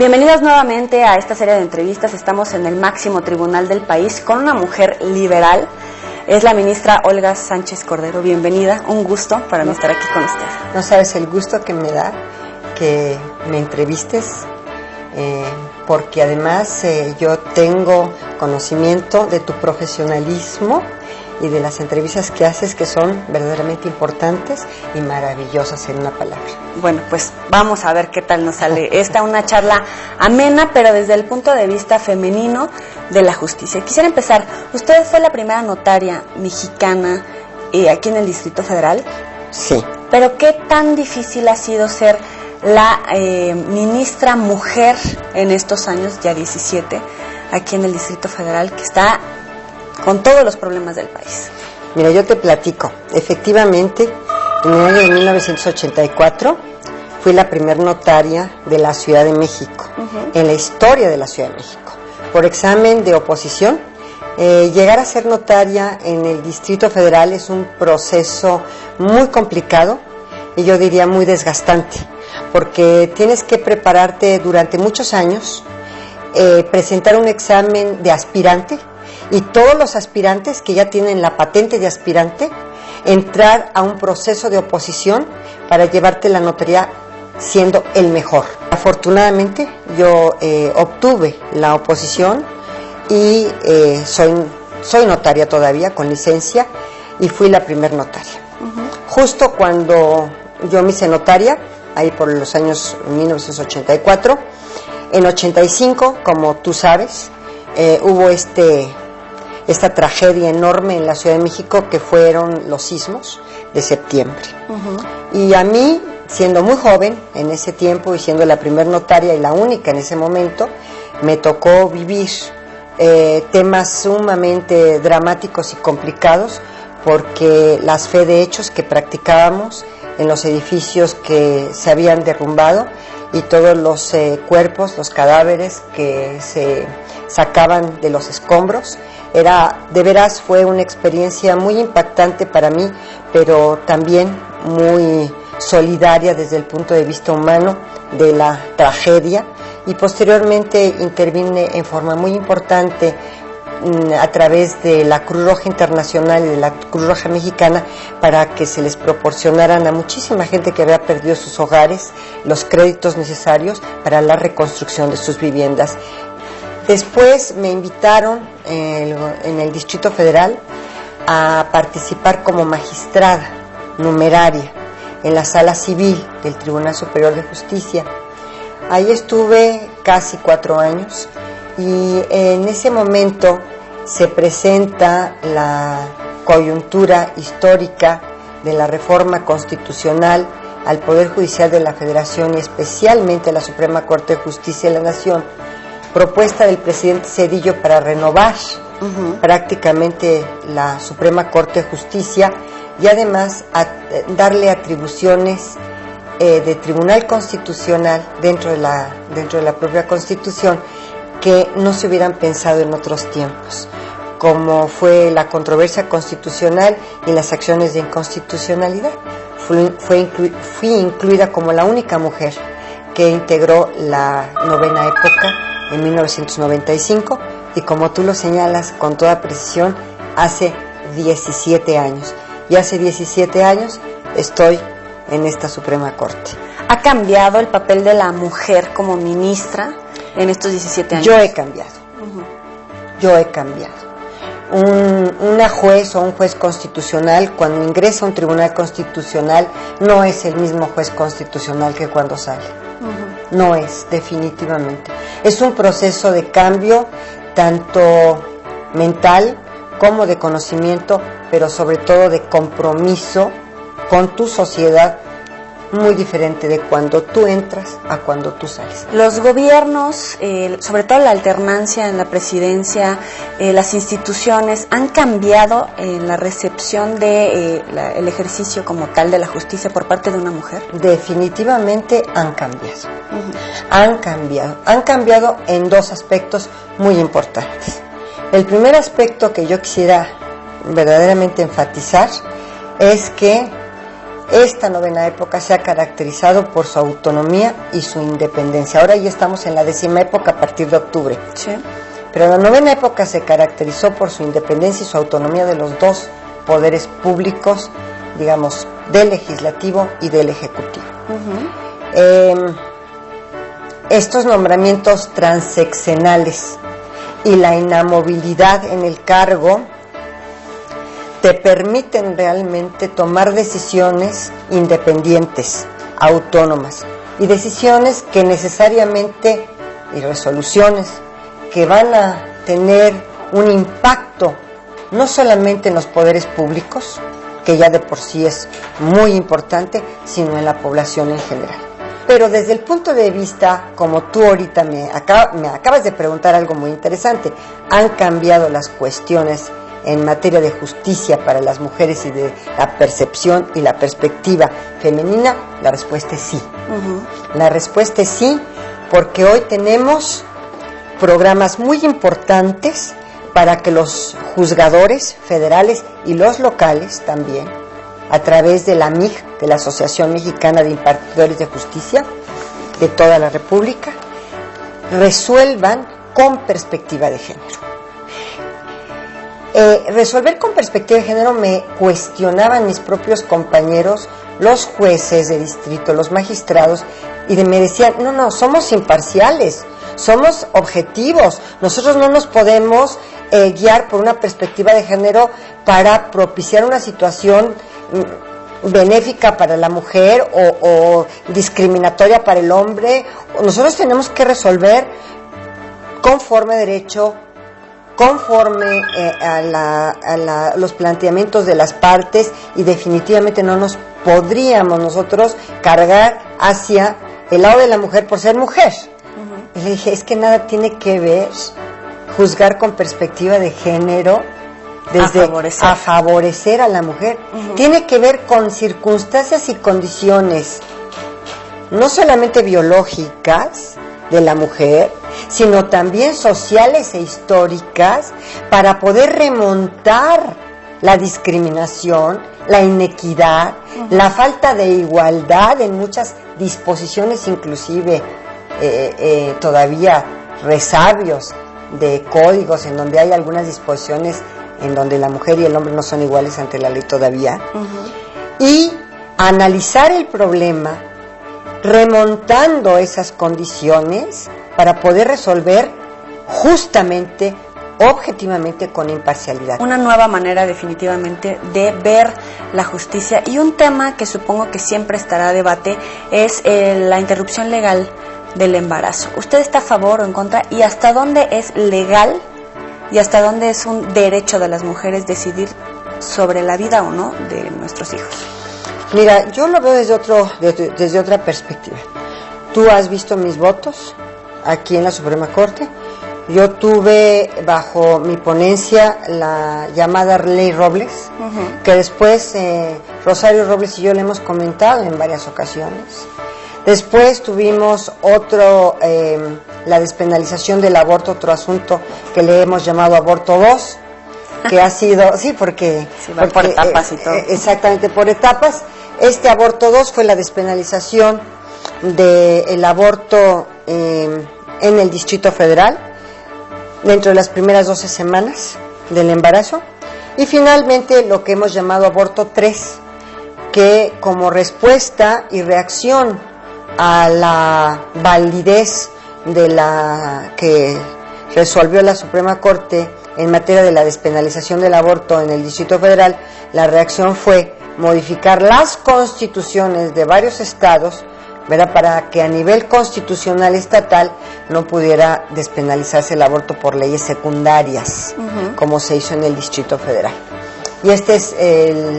Bienvenidos nuevamente a esta serie de entrevistas. Estamos en el máximo tribunal del país con una mujer liberal. Es la ministra Olga Sánchez Cordero. Bienvenida, un gusto para mí estar aquí con usted. No sabes el gusto que me da que me entrevistes, porque además yo tengo conocimiento de tu profesionalismo y de las entrevistas que haces, que son verdaderamente importantes y maravillosas en una palabra. Bueno, pues vamos a ver qué tal nos sale una charla amena, pero desde el punto de vista femenino de la justicia. Quisiera empezar, usted fue la primera notaria mexicana aquí en el Distrito Federal. Sí. Pero ¿qué tan difícil ha sido ser la ministra mujer en estos años, ya 17, aquí en el Distrito Federal, que está con todos los problemas del país? Mira, yo te platico. Efectivamente, en el año de 1984 fui la primer notaria de la Ciudad de México, en la historia de la Ciudad de México. Por examen de oposición, llegar a ser notaria en el Distrito Federal es un proceso muy complicado y yo diría muy desgastante, porque tienes que prepararte durante muchos años, presentar un examen de aspirante, y todos los aspirantes que ya tienen la patente de aspirante, entrar a un proceso de oposición para llevarte la notaría siendo el mejor. Afortunadamente yo obtuve la oposición y soy notaria todavía con licencia y fui la primer notaria. Justo cuando yo me hice notaria, ahí por los años 1984, en 85, como tú sabes, hubo esta tragedia enorme en la Ciudad de México, que fueron los sismos de septiembre. Y a mí, siendo muy joven en ese tiempo y siendo la primer notaria y la única en ese momento, me tocó vivir temas sumamente dramáticos y complicados, porque las fe de hechos que practicábamos en los edificios que se habían derrumbado y todos los cuerpos, los cadáveres que se sacaban de los escombros, de veras fue una experiencia muy impactante para mí, pero también muy solidaria desde el punto de vista humano de la tragedia, y posteriormente intervine en forma muy importante a través de la Cruz Roja Internacional y de la Cruz Roja Mexicana para que se les proporcionaran a muchísima gente que había perdido sus hogares los créditos necesarios para la reconstrucción de sus viviendas. Después me invitaron en el Distrito Federal a participar como magistrada numeraria en la Sala Civil del Tribunal Superior de Justicia. Ahí estuve casi 4 años y en ese momento se presenta la coyuntura histórica de la reforma constitucional al Poder Judicial de la Federación y especialmente a la Suprema Corte de Justicia de la Nación, propuesta del presidente Zedillo para renovar prácticamente la Suprema Corte de Justicia y además darle atribuciones de Tribunal Constitucional dentro de la propia Constitución que no se hubieran pensado en otros tiempos, como fue la controversia constitucional y las acciones de inconstitucionalidad. Fui incluida como la única mujer que integró la novena época en 1995 y, como tú lo señalas con toda precisión, hace 17 años. Y hace 17 años estoy en esta Suprema Corte. ¿Ha cambiado el papel de la mujer como ministra en estos 17 años? Yo he cambiado. Yo he cambiado. Una juez o un juez constitucional, cuando ingresa a un tribunal constitucional, no es el mismo juez constitucional que cuando sale. No es, definitivamente. Es un proceso de cambio, tanto mental como de conocimiento, pero sobre todo de compromiso con tu sociedad, muy diferente de cuando tú entras a cuando tú sales. Los gobiernos, sobre todo la alternancia en la presidencia, las instituciones, ¿han cambiado en la recepción de el ejercicio como tal de la justicia por parte de una mujer? Definitivamente han cambiado. Han cambiado. Han cambiado en 2 aspectos muy importantes. El primer aspecto que yo quisiera verdaderamente enfatizar es que esta novena época se ha caracterizado por su autonomía y su independencia. Ahora ya estamos en la 10ª época a partir de octubre. Sí. Pero la novena época se caracterizó por su independencia y su autonomía de los dos poderes públicos, digamos, del legislativo y del ejecutivo. Estos nombramientos transeccionales y la inamovilidad en el cargo te permiten realmente tomar decisiones independientes, autónomas, y decisiones que necesariamente, y resoluciones que van a tener un impacto no solamente en los poderes públicos, que ya de por sí es muy importante, sino en la población en general. Pero desde el punto de vista, como tú ahorita me acabas de preguntar algo muy interesante, ¿han cambiado las cuestiones en materia de justicia para las mujeres y de la percepción y la perspectiva femenina? La respuesta es sí. La respuesta es sí, porque hoy tenemos programas muy importantes para que los juzgadores federales y los locales también, a través de la MIJ, de la Asociación Mexicana de Impartidores de Justicia de toda la República, resuelvan con perspectiva de género. Resolver con perspectiva de género me cuestionaban mis propios compañeros, los jueces de distrito, los magistrados, y me decían, no, somos imparciales, somos objetivos, nosotros no nos podemos guiar por una perspectiva de género para propiciar una situación benéfica para la mujer o discriminatoria para el hombre. Nosotros tenemos que resolver conforme a derecho, conforme a los planteamientos de las partes, y definitivamente no nos podríamos nosotros cargar hacia el lado de la mujer por ser mujer. Y le dije, es que nada tiene que ver juzgar con perspectiva de género desde a favorecer a la mujer. Tiene que ver con circunstancias y condiciones no solamente biológicas de la mujer, sino también sociales e históricas, para poder remontar la discriminación, la inequidad, la falta de igualdad en muchas disposiciones, inclusive todavía resabios de códigos en donde hay algunas disposiciones en donde la mujer y el hombre no son iguales ante la ley todavía, y analizar el problema remontando esas condiciones para poder resolver justamente, objetivamente, con imparcialidad. Una nueva manera definitivamente de ver la justicia. Y un tema que supongo que siempre estará a debate es la interrupción legal del embarazo. ¿Usted está a favor o en contra? ¿Y hasta dónde es legal y hasta dónde es un derecho de las mujeres decidir sobre la vida o no de nuestros hijos? Mira, yo lo veo desde otra perspectiva. Tú has visto mis votos aquí en la Suprema Corte. Yo tuve bajo mi ponencia la llamada Ley Robles, que después Rosario Robles y yo le hemos comentado en varias ocasiones. Después tuvimos la despenalización del aborto, otro asunto que le hemos llamado Aborto 2, que ha sido, porque por etapas y todo. Exactamente, por etapas. Este Aborto 2 fue la despenalización del aborto en el Distrito Federal, dentro de las primeras 12 semanas del embarazo, y finalmente lo que hemos llamado Aborto 3, que como respuesta y reacción a la validez de la que resolvió la Suprema Corte en materia de la despenalización del aborto en el Distrito Federal, la reacción fue modificar las constituciones de varios estados, ¿verdad?, para que a nivel constitucional estatal no pudiera despenalizarse el aborto por leyes secundarias, como se hizo en el Distrito Federal. Y este es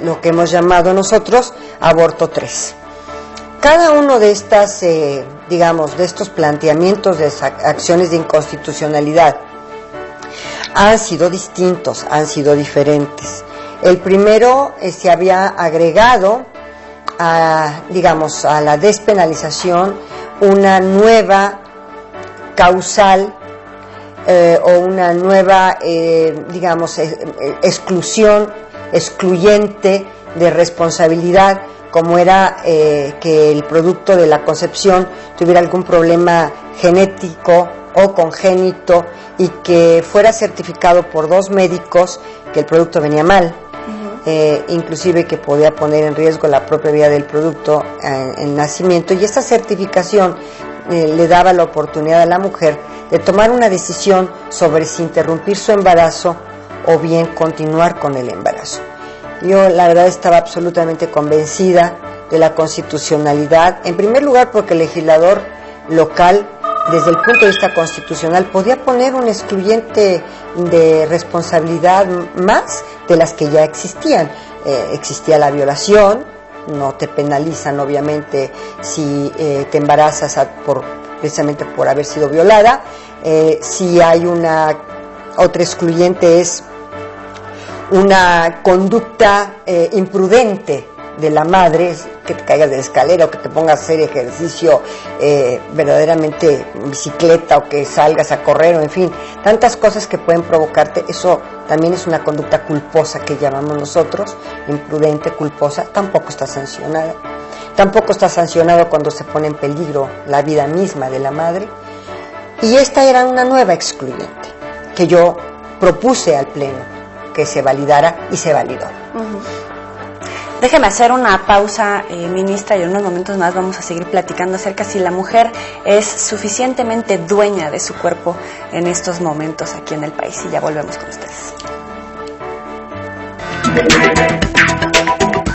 lo que hemos llamado nosotros Aborto 3. Cada uno de estas, de estos planteamientos de acciones de inconstitucionalidad han sido distintos, han sido diferentes. El primero se había agregado a la despenalización una nueva causal o una nueva, excluyente de responsabilidad como era que el producto de la concepción tuviera algún problema genético o congénito y que fuera certificado por 2 médicos que el producto venía mal. Inclusive que podía poner en riesgo la propia vida del producto en nacimiento, y esta certificación le daba la oportunidad a la mujer de tomar una decisión sobre si interrumpir su embarazo o bien continuar con el embarazo. Yo la verdad estaba absolutamente convencida de la constitucionalidad, en primer lugar porque el legislador local, desde el punto de vista constitucional, podía poner un excluyente de responsabilidad más de las que ya existían. Existía la violación, no te penalizan obviamente si te embarazas precisamente por haber sido violada. Si hay otra excluyente es una conducta imprudente de la madre, que te caigas de la escalera o que te pongas a hacer ejercicio verdaderamente en bicicleta o que salgas a correr, o en fin, tantas cosas que pueden provocarte. Eso también es una conducta culposa que llamamos nosotros, imprudente, culposa, tampoco está sancionada. Tampoco está sancionado cuando se pone en peligro la vida misma de la madre. Y esta era una nueva excluyente que yo propuse al Pleno que se validara y se validó. Déjeme hacer una pausa, ministra, y en unos momentos más vamos a seguir platicando acerca si la mujer es suficientemente dueña de su cuerpo en estos momentos aquí en el país. Y ya volvemos con ustedes.